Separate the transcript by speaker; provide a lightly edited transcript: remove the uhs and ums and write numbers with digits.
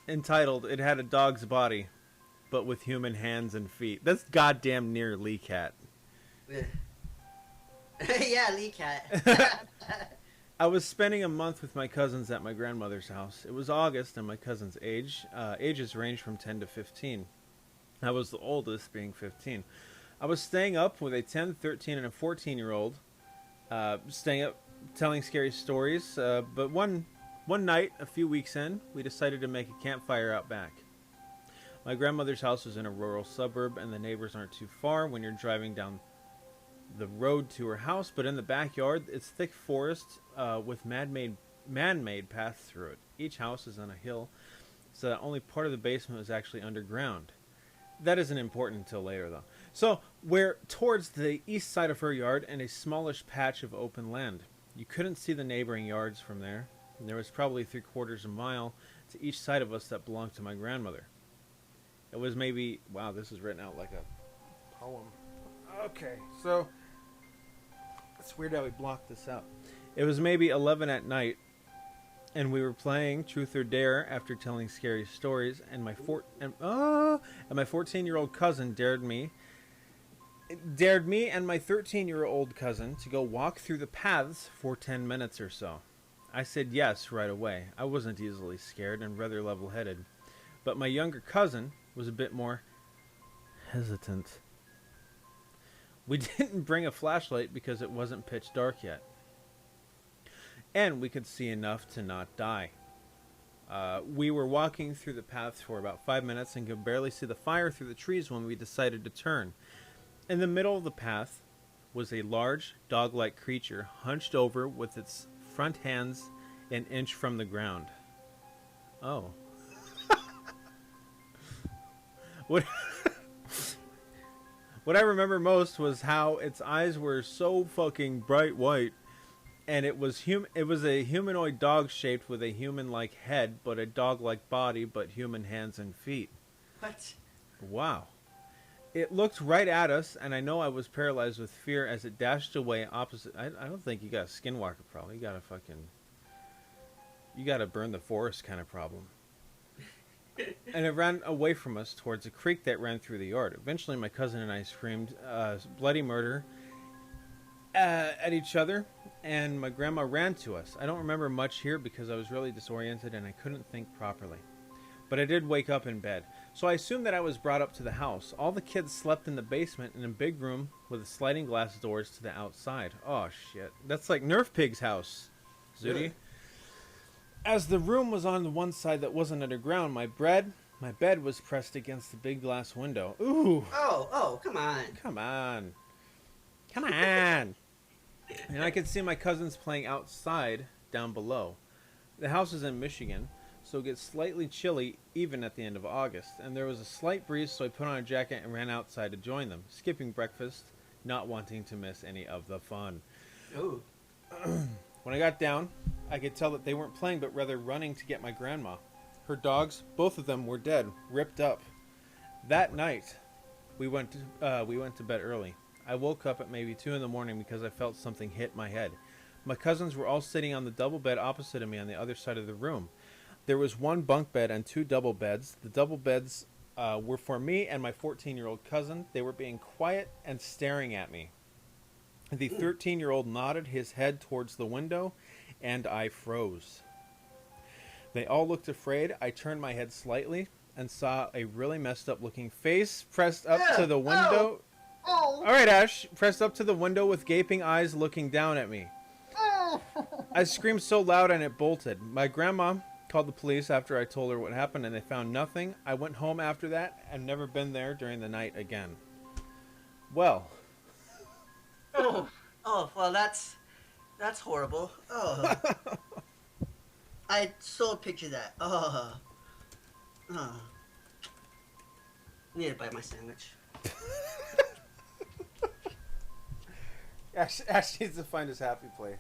Speaker 1: entitled "It Had a Dog's Body, but with Human Hands and Feet." That's goddamn near Lee Cat.
Speaker 2: Yeah, Lee Cat.
Speaker 1: I was spending a month with my cousins at my grandmother's house. It was August, and my cousins' ages ranged from 10 to 15. I was the oldest, being 15. I was staying up with a 10, 13, and a 14-year-old, staying up, telling scary stories. But one night, a few weeks in, we decided to make a campfire out back. My grandmother's house was in a rural suburb, and the neighbors aren't too far when you're driving down the road to her house, but in the backyard, it's thick forest with man-made paths through it. Each house is on a hill, so that only part of the basement was actually underground. That isn't important until later, though. So we're towards the east side of her yard and a smallish patch of open land. You couldn't see the neighboring yards from there, and there was probably 3/4 mile to each side of us that belonged to my grandmother. It was maybe... Wow, this is written out like a poem. Okay, so... It's weird how we blocked this out. It was maybe 11 at night, and we were playing Truth or Dare after telling scary stories, and my 14-year-old cousin dared me and my 13-year-old cousin to go walk through the paths for 10 minutes or so. I said yes right away. I wasn't easily scared and rather level-headed, but my younger cousin was a bit more hesitant. We didn't bring a flashlight because it wasn't pitch dark yet, and we could see enough to not die. We were walking through the paths for about 5 minutes and could barely see the fire through the trees when we decided to turn. In the middle of the path was a large, dog-like creature hunched over with its front hands an inch from the ground. Oh. What I remember most was how its eyes were so fucking bright white, and it was a humanoid dog shaped with a human-like head, but a dog-like body, but human hands and feet.
Speaker 2: What?
Speaker 1: Wow. It looked right at us, and I know I was paralyzed with fear as it dashed away opposite. I don't think you got a Skinwalker problem. You got a burn the forest kind of problem. And it ran away from us towards a creek that ran through the yard. Eventually, my cousin and I screamed bloody murder at each other, and my grandma ran to us. I don't remember much here because I was really disoriented and I couldn't think properly. But I did wake up in bed. So I assumed that I was brought up to the house. All the kids slept in the basement in a big room with sliding glass doors to the outside. Oh, shit. That's like Nerf Pig's house, Zooty.
Speaker 2: Really?
Speaker 1: As the room was on the one side that wasn't underground, my bed was pressed against the big glass window. Ooh.
Speaker 2: Oh, come on.
Speaker 1: Come on. Come on. And I could see my cousins playing outside down below. The house is in Michigan, so it gets slightly chilly even at the end of August. And there was a slight breeze, so I put on a jacket and ran outside to join them, skipping breakfast, not wanting to miss any of the fun.
Speaker 2: Ooh.
Speaker 1: When I got down, I could tell that they weren't playing, but rather running to get my grandma. Her dogs, both of them, were dead, ripped up. That night, we went to bed early. I woke up at maybe 2 in the morning because I felt something hit my head. My cousins were all sitting on the double bed opposite of me on the other side of the room. There was one bunk bed and 2 double beds. The double beds were for me and my 14-year-old cousin. They were being quiet and staring at me. The 13-year-old nodded his head towards the window, and I froze. They all looked afraid. I turned my head slightly and saw a really messed up looking face pressed up to the window.
Speaker 2: Oh.
Speaker 1: All right, Ash. Pressed up to the window with gaping eyes looking down at me. I screamed so loud and it bolted. My grandma called the police after I told her what happened, and they found nothing. I went home after that and never been there during the night again. Well...
Speaker 2: Well, that's horrible. Oh. I so picture that. Oh. I need to bite my sandwich.
Speaker 1: Ash needs to find his happy place.